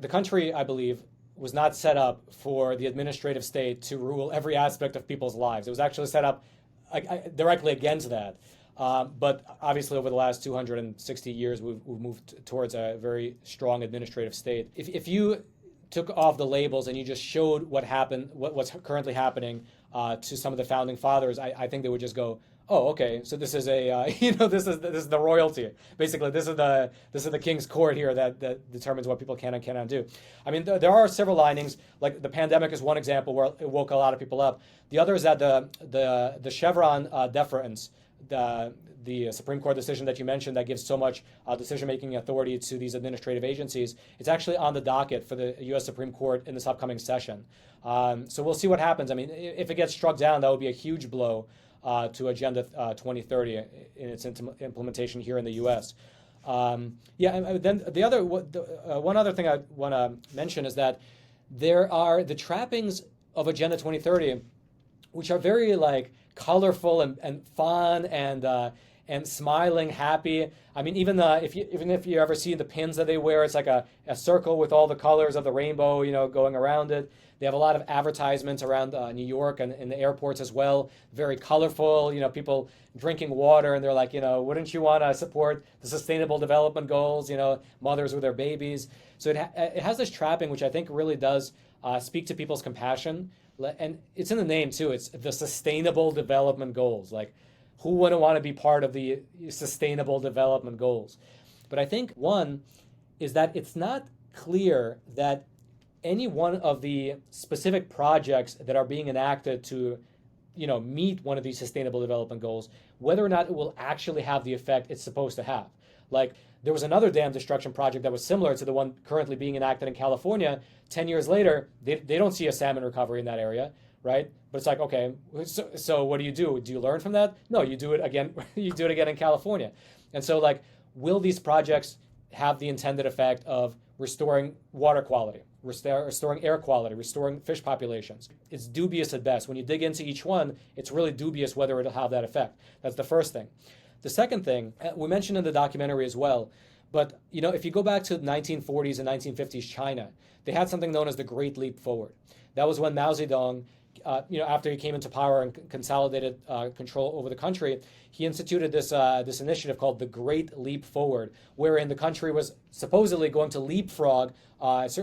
The country, I believe, was not set up for the administrative state to rule every aspect of people's lives. It was actually set up directly against that. But obviously, over the last 260 years, we've moved towards a very strong administrative state. If you took off the labels and you just showed what happened, what's currently happening to some of the founding fathers, I think they would just go, "Oh, okay. So this is a this is the royalty. Basically, this is the king's court here that determines what people can and cannot do." I mean, there are several linings. Like the pandemic is one example where it woke a lot of people up. The other is that the Chevron deference, the Supreme Court decision that you mentioned that gives so much decision-making authority to these administrative agencies, it's actually on the docket for the U.S. Supreme Court in this upcoming session. So we'll see what happens. I mean, if it gets struck down, that would be a huge blow to Agenda 2030 in its implementation here in the U.S. Yeah, and then one other thing I want to mention is that there are the trappings of Agenda 2030, which are very like colorful and fun and smiling, happy. I mean, even if you ever see the pins that they wear, it's like a circle with all the colors of the rainbow, going around it. They have a lot of advertisements around New York and in the airports as well. Very colorful, people drinking water, and they're like, wouldn't you want to support the Sustainable Development Goals? Mothers with their babies. So it has this trapping, which I think really does speak to people's compassion. And it's in the name too. It's the Sustainable Development Goals. Like, who wouldn't want to be part of the Sustainable Development Goals? But I think one is that it's not clear that any one of the specific projects that are being enacted to, meet one of these Sustainable Development Goals, whether or not it will actually have the effect it's supposed to have. Like, there was another dam destruction project that was similar to the one currently being enacted in California. 10 years later, they don't see a salmon recovery in that area, right? But it's like, okay, so what do you do? Do you learn from that? No, you do it again. You do it again in California. And so, like, will these projects have the intended effect of restoring water quality, restoring air quality, restoring fish populations? It's dubious at best. When you dig into each one, it's really dubious whether it'll have that effect. That's the first thing. The second thing, we mentioned in the documentary as well, but if you go back to the 1940s and 1950s China, they had something known as the Great Leap Forward. That was when Mao Zedong, after he came into power and consolidated control over the country, he instituted this initiative called the Great Leap Forward, wherein the country was supposedly going to leapfrog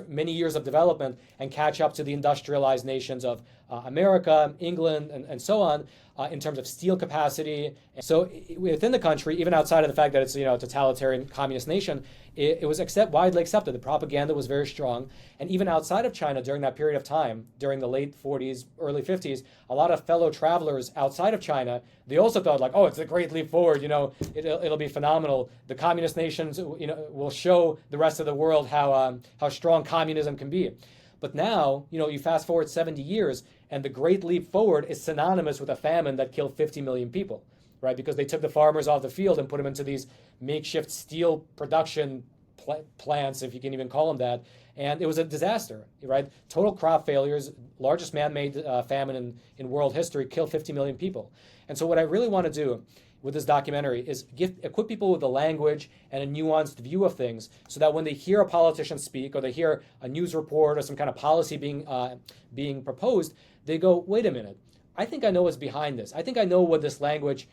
many years of development and catch up to the industrialized nations of America, England, and so on, in terms of steel capacity. So within the country, even outside of the fact that it's a totalitarian communist nation, it was widely accepted. The propaganda was very strong. And even outside of China during that period of time, during the late 40s, early 50s, a lot of fellow travelers outside of China, they also thought like, oh, it's a great leap forward, it'll be phenomenal. The communist nations, will show the rest of the world how strong communism can be. But now, you fast forward 70 years, and the Great Leap Forward is synonymous with a famine that killed 50 million people, right? Because they took the farmers off the field and put them into these makeshift steel production plants, if you can even call them that. And it was a disaster, right? Total crop failures, largest man-made famine in world history, killed 50 million people. And so what I really want to do with this documentary is equip people with the language and a nuanced view of things, so that when they hear a politician speak or they hear a news report or some kind of policy being proposed, they go, wait a minute, I think I know what's behind this. I think I know what this language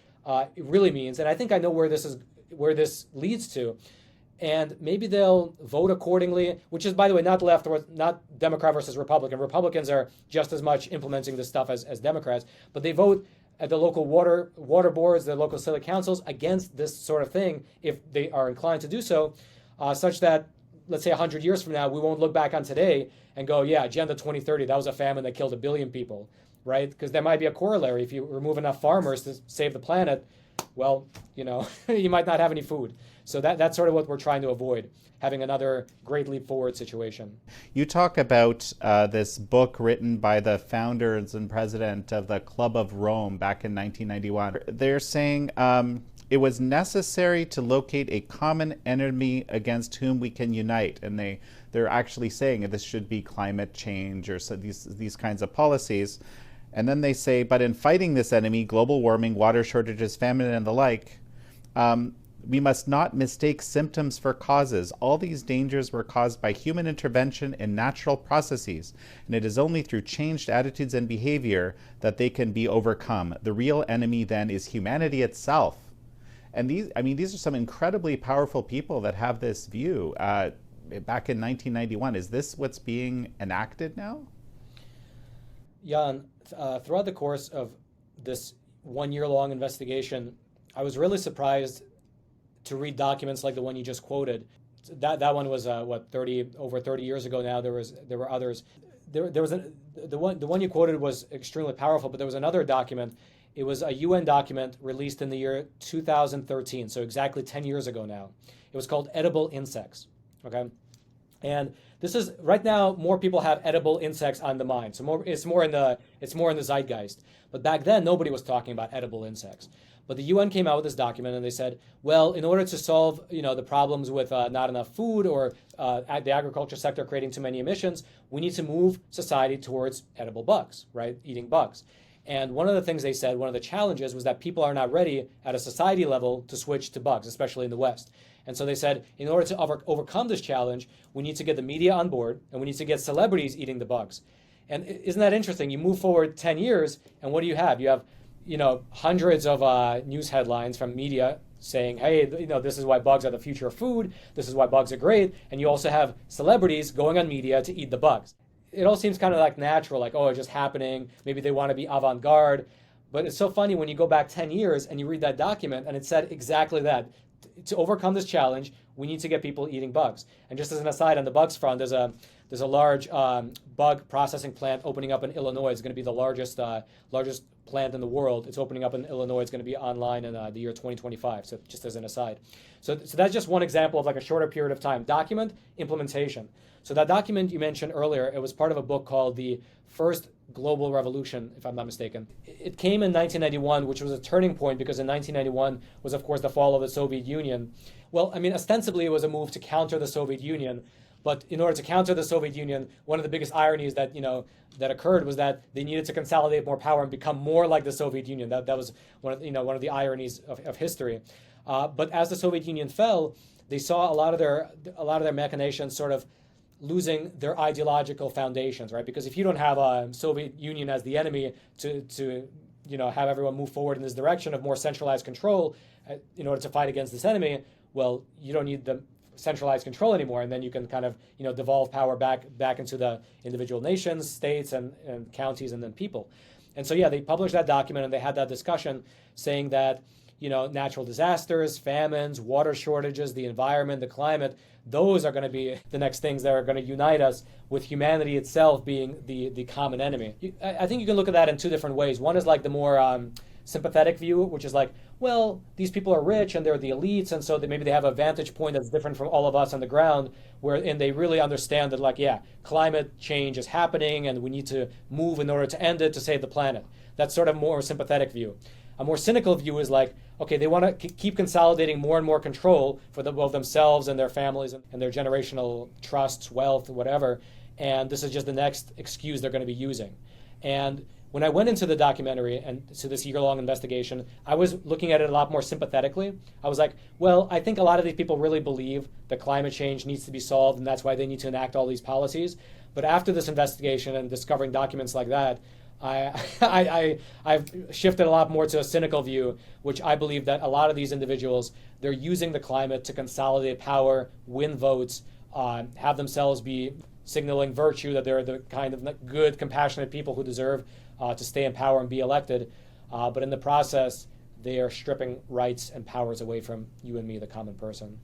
really means, and I think I know where this leads to. And maybe they'll vote accordingly, which is, by the way, not left or not Democrat versus Republican. Republicans are just as much implementing this stuff as Democrats, but they vote at the local water boards, the local city councils against this sort of thing if they are inclined to do so, such that, let's say 100 years from now, we won't look back on today and go, yeah, Agenda 2030, that was a famine that killed 1 billion people, right? Because there might be a corollary. If you remove enough farmers to save the planet, well, you might not have any food. So that's sort of what we're trying to avoid, having another Great Leap Forward situation. You talk about this book written by the founders and president of the Club of Rome back in 1991. They're saying it was necessary to locate a common enemy against whom we can unite. And they're actually saying this should be climate change or so these kinds of policies. And then they say, but in fighting this enemy, global warming, water shortages, famine, and the like, We must not mistake symptoms for causes. All these dangers were caused by human intervention in natural processes, and it is only through changed attitudes and behavior that they can be overcome. The real enemy then is humanity itself. And these are some incredibly powerful people that have this view. Back in 1991, is this what's being enacted now? Jan, throughout the course of this 1 year long investigation, I was really surprised to read documents like the one you just quoted. That one was over 30 years ago now. There were others. The one you quoted was extremely powerful, but there was another document. It was a UN document released in the year 2013, so exactly 10 years ago now. It was called Edible Insects. Okay, and this is right now more people have edible insects on the mind, so it's more in the zeitgeist. But back then nobody was talking about edible insects. But the UN came out with this document and they said, well, in order to solve the problems with not enough food or the agriculture sector creating too many emissions, we need to move society towards edible bugs, right? Eating bugs. And one of the things they said, one of the challenges was that people are not ready at a society level to switch to bugs, especially in the West. And so they said, in order to overcome this challenge, we need to get the media on board and we need to get celebrities eating the bugs. And isn't that interesting? You move forward 10 years and what do you have? You have hundreds of news headlines from media saying, hey, this is why bugs are the future of food. This is why bugs are great. And you also have celebrities going on media to eat the bugs. It all seems kind of like natural, like, oh, it's just happening. Maybe they want to be avant-garde. But it's so funny when you go back 10 years and you read that document and it said exactly that. To overcome this challenge, we need to get people eating bugs. And just as an aside, on the bugs front, there's a large bug processing plant opening up in Illinois. It's going to be the largest plant in the world. It's opening up in Illinois. It's going to be online in the year 2025. So just as an aside. So that's just one example of like a shorter period of time. Document, implementation. So that document you mentioned earlier, it was part of a book called The First Global Revolution, if I'm not mistaken. It came in 1991, which was a turning point because in 1991 was, of course, the fall of the Soviet Union. Well, I mean, ostensibly it was a move to counter the Soviet Union. But in order to counter the Soviet Union, one of the biggest ironies that occurred was that they needed to consolidate more power and become more like the Soviet Union. That was one of the ironies of history. But as the Soviet Union fell, they saw a lot of their machinations sort of losing their ideological foundations, right? Because if you don't have a Soviet Union as the enemy to have everyone move forward in this direction of more centralized control in order to fight against this enemy, well, you don't need the centralized control anymore, and then you can kind of devolve power back into the individual nations, states, and counties, and then people. And so they published that document and they had that discussion saying that natural disasters, famines, water shortages, the environment, the climate, those are going to be the next things that are going to unite us, with humanity itself being the common enemy. I think you can look at that in two different ways. One is like the more sympathetic view, which is like, well, these people are rich and they're the elites, and so maybe they have a vantage point that's different from all of us on the ground, and they really understand that, like, climate change is happening and we need to move in order to end it, to save the planet. That's sort of more sympathetic view. A more cynical view is like, okay, they want to keep consolidating more and more control for both themselves and their families and their generational trusts, wealth, whatever, and this is just the next excuse they're going to be using. And when I went into the documentary and to this year-long investigation, I was looking at it a lot more sympathetically. I was like, well, I think a lot of these people really believe that climate change needs to be solved and that's why they need to enact all these policies. But after this investigation and discovering documents like that, I've shifted a lot more to a cynical view, which I believe that a lot of these individuals, they're using the climate to consolidate power, win votes, have themselves be signaling virtue, that they're the kind of good, compassionate people who deserve to stay in power and be elected. But in the process, they are stripping rights and powers away from you and me, the common person.